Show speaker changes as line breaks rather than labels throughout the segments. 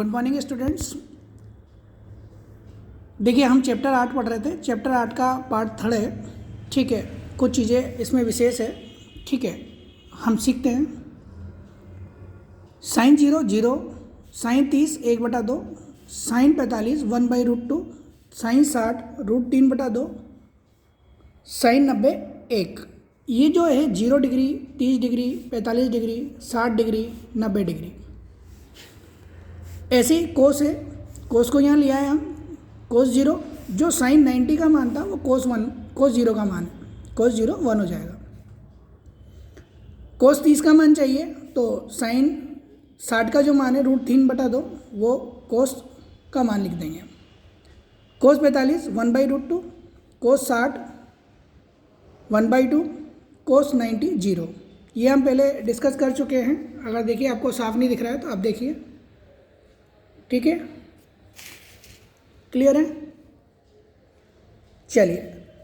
Good morning students. देखिए हम chapter 8 पढ़ रहे थे। चैप्टर 8 का पार्ट 3 है। ठीक है, कुछ चीज़ें इसमें विशेष है। ठीक है, हम सीखते हैं। Sine 0 0, sine 30 1/2, sine 45 1/√2, sine 60 √3/2, sine 90 1। ये जो है 0 degree, 30 degree, 45 degree, 60 degree, 90 degree. ऐसे ही कोस है, कोस को यहाँ लिया है हम कोस 0। जो साइन 90 का मान था वो कोस 0 का मान है, कोस 0 1 हो जाएगा। कोस 30 का मान चाहिए तो साइन 60 का जो मान है √3/2 वो कोस का मान लिख देंगे। कोस 45 1/√2, कोस 60 1/2, कोस 90 0। ये हम पहले डिस्कस कर चुके हैं। अगर देखिए आपको साफ नहीं दिख रहा है तो आप देखिए। ठीक है, क्लियर है। चलिए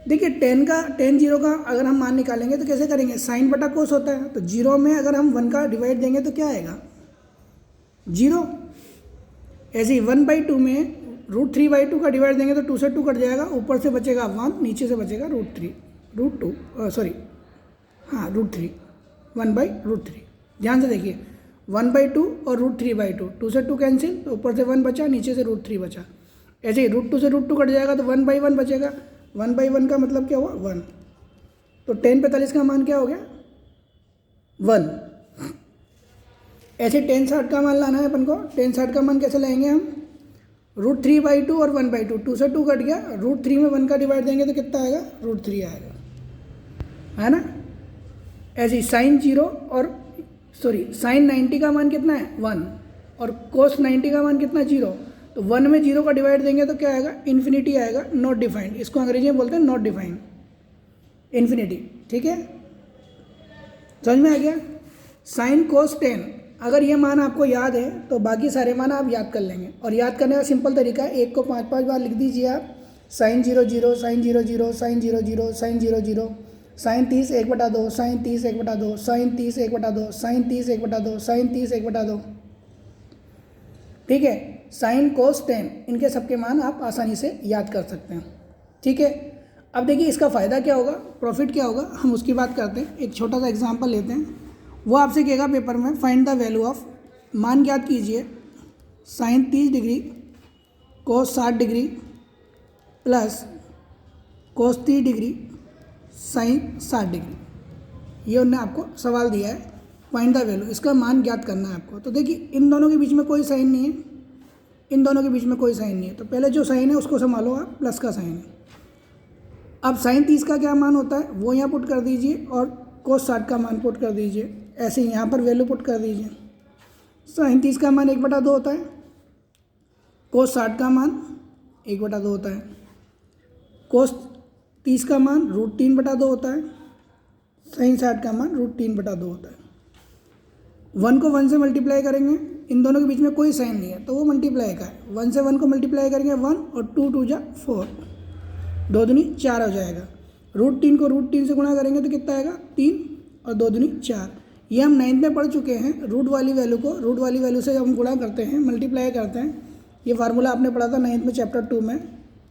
देखिए tan 0 का अगर हम मान निकालेंगे तो कैसे करेंगे। साइन बटा कोस होता है तो 0 में अगर हम 1 का डिवाइड देंगे तो क्या आएगा 0। ऐसे ही 1/2 में √3/2 का डिवाइड देंगे तो 2 से 2 कट जाएगा, ऊपर से बचेगा 1, नीचे से बचेगा √3 1/√3। ध्यान से देखिए 1/2 और √3/2, 2 से 2 कैंसिल तो ऊपर से 1 बचा, नीचे से √3 बचा। ऐसे ही √2 से √2 कट जाएगा तो 1/1 बचेगा। 1/1 का मतलब क्या हुआ 1। तो tan 45 का मान क्या हो गया 1। ऐसे tan 60 का मान लाना है अपन को। tan 60 का मान कैसे लाएंगे हम, √3/2 और 1/2, 2 से 2 कट गया, √3 में 1 का डिवाइड देंगे तो कितना आएगा √3 आएगा, है ना। ऐसे ही साइन 90 का मान कितना है 1 और कोस 90 का मान कितना 0। तो 1 में 0 का डिवाइड देंगे तो क्या आएगा इन्फिनिटी आएगा, नॉट डिफाइंड। इसको अंग्रेजी में बोलते हैं नॉट डिफाइंड, इन्फिनिटी। ठीक है, समझ में आ गया। साइन कोस 10, अगर ये मान आपको याद है तो बाकी सारे मान आप याद कर लेंगे। और याद करने का सिंपल तरीका है, 1 को 5 बार लिख दीजिए आप। Sine 0 0, sine 0 0, sine 0 0, sine 0 0, sine 30 1/2, sine 30 1/2, sine 30 1/2, sine 30 1/2, sine 30 1/2। ठीक है, साइन कोस 10, इनके सबके मान आप आसानी से याद कर सकते हैं। ठीक है, अब देखिए इसका फ़ायदा क्या होगा, प्रॉफिट क्या होगा, हम उसकी बात करते हैं। एक छोटा सा एग्जांपल लेते हैं। वो आपसे कहेगा पेपर में फाइंड द वैल्यू ऑफ, मान ज्ञात कीजिए sine 30 degree cos 60 degree plus cos 30 degree sine 60 degree. ये उन्होंने आपको सवाल दिया है, फाइंड द वैल्यू, इसका मान ज्ञात करना है आपको। तो देखिए इन दोनों के बीच में कोई साइन नहीं है, इन दोनों के बीच में कोई साइन नहीं है, तो पहले जो साइन है उसको संभालो आप, प्लस का साइन है। अब साइन 30 का क्या मान होता है वो यहाँ पुट कर दीजिए और कोस 60 का मान पुट कर दीजिए। ऐसे ही यहाँ पर वैल्यू पुट कर दीजिए। साइन 30 का मान 1/2 होता है, कोस 60 का मान 1/2 होता है, कोस 30 का मान √3/2 होता है, साइन 60 का मान √3/2 होता है। 1 को 1 से मल्टीप्लाई करेंगे, इन दोनों के बीच में कोई साइन नहीं है तो वो मल्टीप्लाई का है। 1 से 1 को मल्टीप्लाई करेंगे 1 और 2 2 जा 4, 2 दूनी 4 हो जाएगा। √3 को √3 से गुणा करेंगे तो कितना आएगा 3 और 2 दूनी 4। ये हम 9th में पढ़ चुके हैं। रूट वाली वैल्यू से हम गुणा करते हैं, मल्टीप्लाई करते हैं। ये फार्मूला आपने पढ़ा था 9th में चैप्टर 2 में,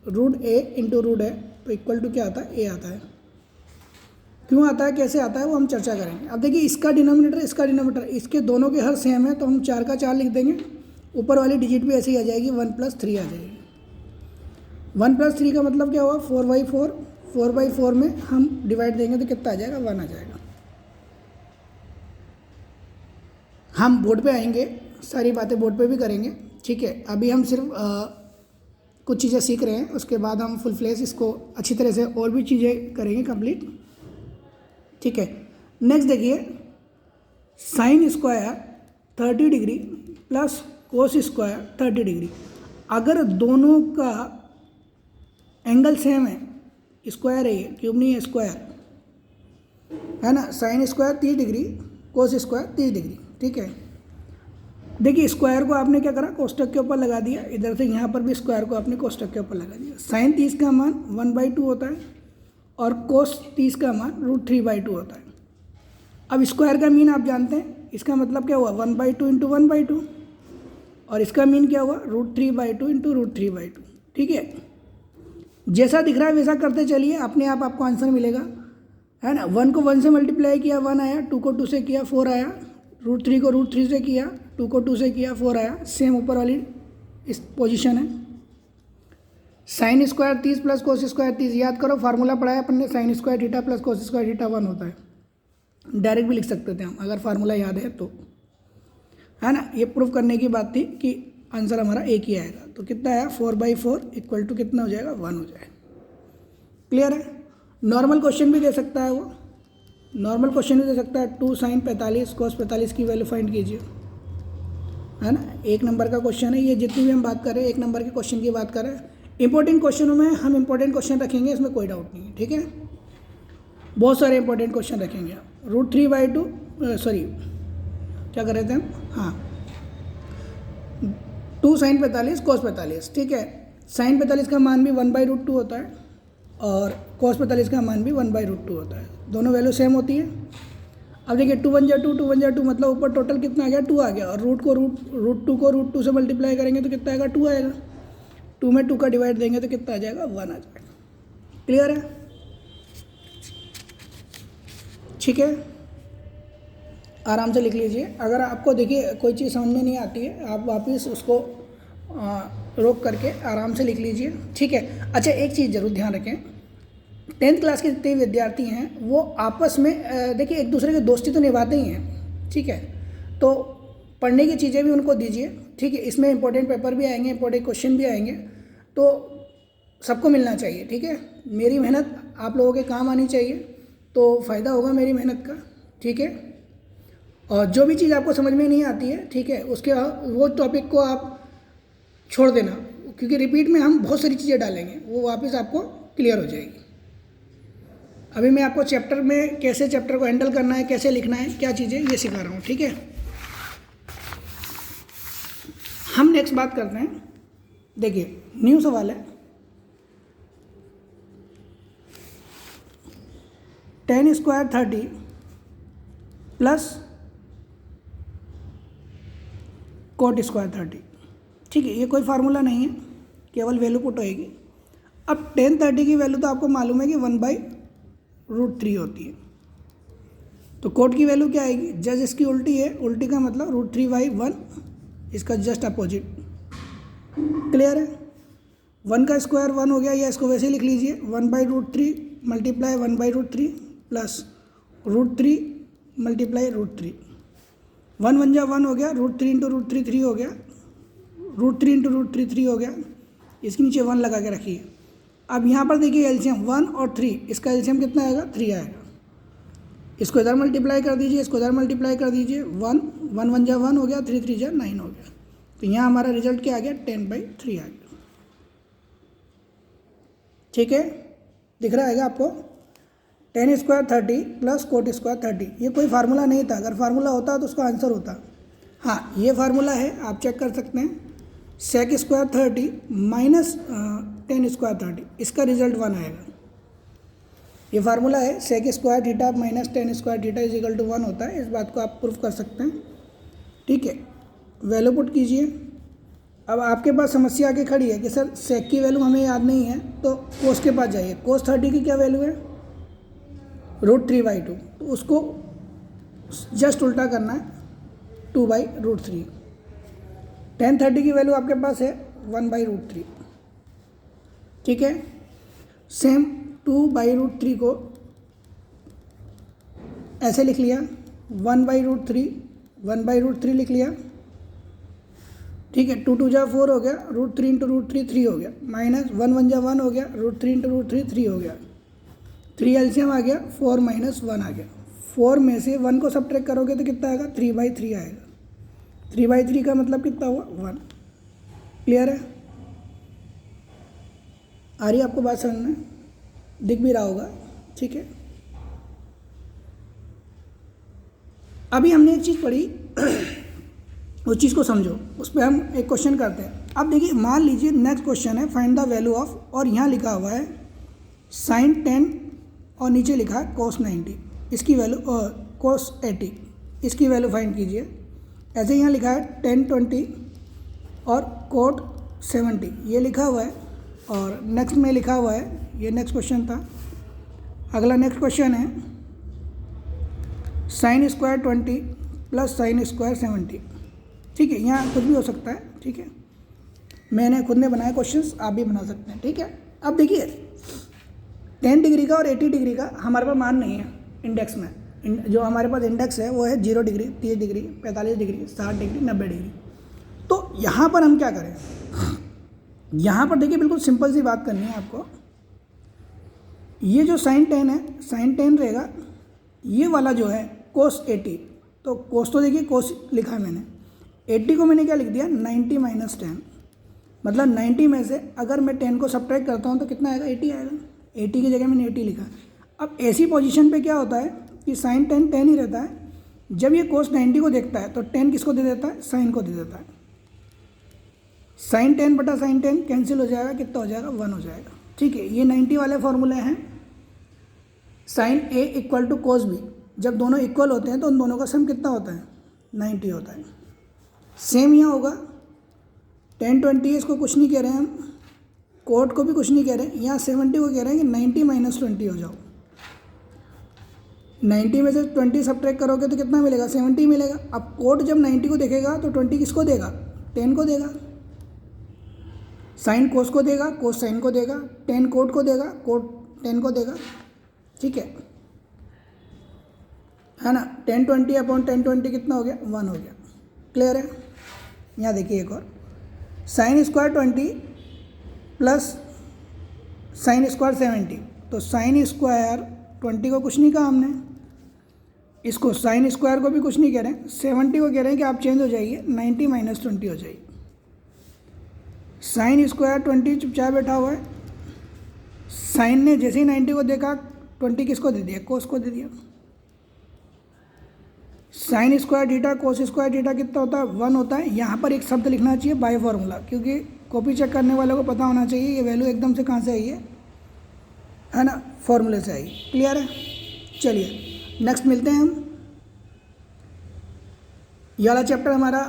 √a × √a तो इक्वल टू क्या आता है a आता है। क्यों आता है, कैसे आता है, वो हम चर्चा करेंगे। अब देखिए इसका डिनोमिनेटर इसके दोनों के हर सेम है तो हम 4 का 4 लिख देंगे। ऊपर वाली डिजिट भी ऐसे ही आ जाएगी, 1 + 3 आ जाएगी। 1 + 3 का मतलब क्या हुआ 4/4, 4/4 में हम डिवाइड देंगे तो कितना आ जाएगा 1 आ जाएगा। हम बोर्ड पे आएंगे, सारी बातें बोर्ड पे भी करेंगे। ठीक है, अभी हम सिर्फ कुछ चीज़ें सीख रहे हैं, उसके बाद हम फुल फ्लेश इसको अच्छी तरह से और भी चीज़ें करेंगे कंप्लीट। ठीक है, नेक्स्ट देखिए sine square 30 degree plus cos square 30 degree. अगर दोनों का एंगल सेम है, स्क्वायर है ये, क्यूब नहीं है, स्क्वायर है ना। Sine square 30 degree, cos square 30 degree. ठीक है, देखिए स्क्वायर को आपने क्या करा कोष्टक के ऊपर लगा दिया, इधर से यहाँ पर भी स्क्वायर को आपने कोष्टक के ऊपर लगा दिया। साइन 30 का मान 1/2 होता है और कोस 30 का मान √3/2 होता है। अब स्क्वायर का मीन आप जानते हैं, इसका मतलब क्या हुआ 1/2 × 1/2। और इसका मीन क्या हुआ √3/2 इंटू √3/2, ठीक है। जैसा दिख रहा है वैसा करते चलिए, अपने आप आपको आंसर मिलेगा, है ना। 1 को 1 से मल्टीप्लाई किया 1 आया, 2 को 2 से किया 4 आया, √3 को √3 से किया, 2 को 2 से किया 4 आया। सेम ऊपर वाली इस पोजीशन है। sin square 30 plus cos square 30, याद करो फार्मूला पढ़ाया अपन ने, sin square theta plus cos square theta 1 होता है। डायरेक्ट भी लिख सकते थे हम अगर फार्मूला याद है तो, है ना। ये प्रूफ करने की बात थी कि आंसर हमारा एक ही आएगा। तो कितना आया 4/4 इक्वल टू कितना हो जाएगा 1 हो जाएगा। क्लियर है। नॉर्मल क्वेश्चन भी दे सकता है वो, नॉर्मल क्वेश्चन भी दे सकता है। 2 sin 45 cos 45 की वैल्यू फाइंड कीजिए, है ना। 1 नंबर का क्वेश्चन है ये। जितनी भी हम बात कर रहे हैं 1 नंबर के क्वेश्चन की बात कर रहे हैं। इंपॉर्टेंट क्वेश्चनों में हम इंपॉर्टेंट क्वेश्चन रखेंगे, इसमें कोई डाउट नहीं है, ठीक है। बहुत सारे इंपॉर्टेंट क्वेश्चन रखेंगे आप। √3/2 सॉरी क्या कर रहे थे हम, हाँ 2 sin 45 cos 45, ठीक है। sin 45 का मान भी 1/√2 होता है और cos 45 का मान भी 1/√2 होता है, दोनों वैल्यू सेम होती है। अब देखिए 2 1 जा 2, 2 1 जा 2, मतलब ऊपर टोटल कितना आ गया 2 आ गया, और √2 को √2 से मल्टीप्लाई करेंगे तो कितना आएगा 2 आएगा। 2 में 2 का डिवाइड देंगे तो कितना आ जाएगा 1 आ जाएगा। क्लियर है, ठीक है। आराम से लिख लीजिए। अगर आपको देखिए कोई चीज़ समझ में नहीं आती है आप वापस उसको रोक करके आराम से लिख लीजिए, ठीक है। अच्छा एक चीज़ ज़रूर ध्यान रखें, 10th क्लास के जितने विद्यार्थी हैं वो आपस में देखिए एक दूसरे की दोस्ती तो निभाते ही हैं, ठीक है। तो पढ़ने की चीज़ें भी उनको दीजिए, ठीक है। इसमें इंपॉर्टेंट पेपर भी आएंगे, इंपॉर्टेंट क्वेश्चन भी आएंगे, तो सबको मिलना चाहिए, ठीक है। मेरी मेहनत आप लोगों के काम आनी चाहिए, तो फ़ायदा होगा मेरी मेहनत का, ठीक है। और जो भी चीज़ आपको समझ में नहीं आती है, ठीक है, उसके वो टॉपिक को आप छोड़ देना, क्योंकि रिपीट में हम बहुत सारी चीज़ें डालेंगे, वो वापस आपको क्लियर हो जाएगी। अभी मैं आपको चैप्टर में कैसे चैप्टर को हैंडल करना है, कैसे लिखना है, क्या चीज़ें ये सिखा रहा हूँ, ठीक है। हम नेक्स्ट बात करते हैं। देखिए न्यू सवाल है, 10 स्क्वायर 30 प्लस कोट स्क्वायर 30, ठीक है। ये कोई फार्मूला नहीं है, केवल वैल्यू पुट होएगी। अब 10 30 की वैल्यू तो आपको मालूम है कि 1/√3 होती है, तो कोट की वैल्यू क्या आएगी, जस्ट इसकी उल्टी है, उल्टी का मतलब √3/1, इसका जस्ट अपोजिट। क्लियर है। 1 का स्क्वायर 1 हो गया, या इसको वैसे लिख लीजिए 1/√3 मल्टीप्लाई 1/√3 प्लस √3 मल्टीप्लाई √3। 1 1 जा 1 हो गया, √3 इंटू √3 3 हो गया, √3 इंटू √3 3 हो गया। इसके नीचे 1 लगा के रखिए। अब यहाँ पर देखिए एलसीएम 1 और 3, इसका एलसीएम कितना आएगा 3 आएगा। इसको इधर मल्टीप्लाई कर दीजिए, इसको इधर मल्टीप्लाई कर दीजिए। 1 1 1 जा 1 हो गया, 3 3 जा 9 हो गया। तो यहाँ हमारा रिजल्ट क्या आ गया 10/3 आ गया, ठीक है। दिख रहा है आपको 10 स्क्वायर 30 प्लस कोट स्क्वायर 30। ये कोई फार्मूला नहीं था, अगर फार्मूला होता तो उसका आंसर होता। हाँ ये फार्मूला है, आप चेक कर सकते हैं। सेक स्क्वायर 30 माइनस 10 स्क्वायर 30, इसका रिजल्ट 1 आएगा। ये फार्मूला है, sec square theta minus 10 square theta is equal to 1 होता है। इस बात को आप प्रूफ कर सकते हैं, ठीक है। वैल्यू पुट कीजिए। अब आपके पास समस्या आके खड़ी है कि सर सेक की वैल्यू हमें याद नहीं है, तो कोस के पास जाइए। कोस 30 की क्या वैल्यू है √3/2, तो उसको जस्ट उल्टा करना है 2/√3। 10 30 की वैल्यू आपके पास है 1/√3, ठीक है। सेम 2/√3 को ऐसे लिख लिया, 1/√3 1/√3 लिख लिया, ठीक है। 2 2 जा 4 हो गया, √3 इंटू √3 3 हो गया, माइनस 1 1 जा 1 हो गया, √3 इंटू √3 3 हो गया। 3 एलसीएम आ गया, 4 माइनस 1 आ गया। 4 में से 1 को सब्ट्रैक्ट करोगे तो कितना आएगा 3/3 आएगा। 3/3 का मतलब कितना हुआ 1। क्लियर है, आ रही है आपको बात समझ में, दिख भी रहा होगा, ठीक है। अभी हमने एक चीज़ पढ़ी उस चीज़ को समझो, उस पर हम एक क्वेश्चन करते हैं। अब देखिए मान लीजिए नेक्स्ट क्वेश्चन है फाइंड द वैल्यू ऑफ, और यहाँ लिखा हुआ है sin 10 और नीचे लिखा है cos 90, इसकी वैल्यू cos 80, इसकी वैल्यू फाइंड कीजिए। ऐसे यहाँ लिखा है 10 20 और कोट 70 ये लिखा हुआ है। और नेक्स्ट में लिखा हुआ है, ये नेक्स्ट क्वेश्चन था। अगला नेक्स्ट क्वेश्चन है sine square 20 plus sine square 70। ठीक है, यहाँ कुछ भी हो सकता है। ठीक है, मैंने खुद ने बनाया क्वेश्चंस, आप भी बना सकते हैं। ठीक है, अब देखिए 10 डिग्री का और 80 डिग्री का हमारे पास मान नहीं है इंडेक्स में। जो हमारे पास इंडेक्स है वो है 0 degree, 30 degree, 45 degree, 60 degree, 90 degree. तो यहाँ पर हम क्या करें, यहाँ पर देखिए बिल्कुल सिंपल सी बात करनी है आपको। ये जो साइन 10 है, साइन 10 रहेगा, ये वाला जो है कोस 80। तो कोस तो देखिए कोस लिखा है मैंने, 80 को मैंने क्या लिख दिया 90 माइनस 10। मतलब 90 में से अगर मैं 10 को सब्ट्रैक्ट करता हूँ तो कितना आएगा, 80 आएगा। 80 की जगह मैंने 80 लिखा। अब ऐसी पोजीशन पे क्या होता है कि साइन 10 10 ही रहता है। जब ये कोस 90 को देखता है तो 10 किसको दे देता है, साइन को दे देता है। साइन 10 बटा साइन 10 कैंसिल हो जाएगा, कितना हो जाएगा, 1 हो जाएगा। ठीक है, ये 90 वाले फॉर्मूले हैं। Sine A equal to cos B, जब दोनों इक्वल होते हैं तो उन दोनों का सम कितना होता है, 90 होता है। सेम यहाँ होगा 10 20, इसको कुछ नहीं कह रहे हैं हम, कोट को भी कुछ नहीं कह रहे हैं, यहाँ 70 को कह रहे हैं कि 90 माइनस 20 हो जाओ। 90 में से 20 सब्ट्रैक्ट करोगे तो कितना मिलेगा, 70 मिलेगा। अब कोट जब 90 को देखेगा तो 20 किसको देगा, 10 को देगा। साइन कोस को देगा, कोस साइन को देगा, 10 कोट को देगा, कोट 10 को देगा। ठीक है ना। 10 20 अपॉन 10 20 कितना हो गया, 1 हो गया। क्लियर है। यहाँ देखिए एक और, sine square 20 plus sine square 70। तो साइन स्क्वायर 20 को कुछ नहीं कहा हमने, इसको साइन स्क्वायर को भी कुछ नहीं कह रहे हैं, 70 को कह रहे हैं कि आप चेंज हो जाइए, 90 माइनस 20 हो जाइए। साइन स्क्वायर 20 चुपचाप बैठा हुआ है। साइन ने जैसे ही 90 को देखा 20 किसको दे दिया, कोस को दे दिया। Sine square theta cos square theta कितना होता है, 1 होता है। यहाँ पर एक शब्द लिखना चाहिए बाय फॉर्मूला, क्योंकि कॉपी चेक करने वालों को पता होना चाहिए ये वैल्यू एकदम से कहाँ से आई है ना, फॉर्मूले से आई। क्लियर है। चलिए नेक्स्ट मिलते हैं हम। ये वाला चैप्टर हमारा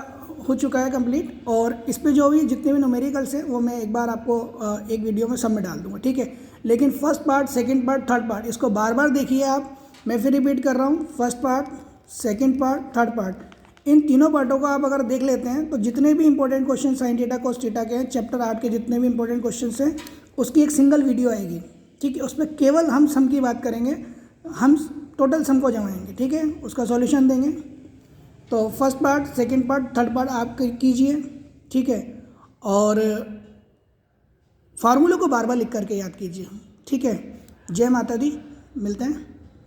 हो चुका है कंप्लीट, और इस पे जो भी जितने भी न्यूमेरिकल्स हैं वो मैं एक बार आपको एक वीडियो में सब में डाल दूँगा। ठीक है, लेकिन first part, second part, third part इसको बार बार देखिए आप। मैं फिर रिपीट कर रहा हूँ, first part, second part, third part, इन तीनों पार्टों को आप अगर देख लेते हैं तो जितने भी important question sine theta cos theta के हैं, चैप्टर 8 के जितने भी इंपॉर्टेंट क्वेश्चन हैं उसकी एक सिंगल वीडियो आएगी। ठीक है, उसमें केवल हम सम की बात करेंगे, हम टोटल सम को जमाएंगे। ठीक है, उसका सॉल्यूशन देंगे। तो first part, second part, third part आप कीजिए। ठीक है, और फार्मूले को बार बार लिख करके याद कीजिए। ठीक है, जय माता दी, मिलते हैं।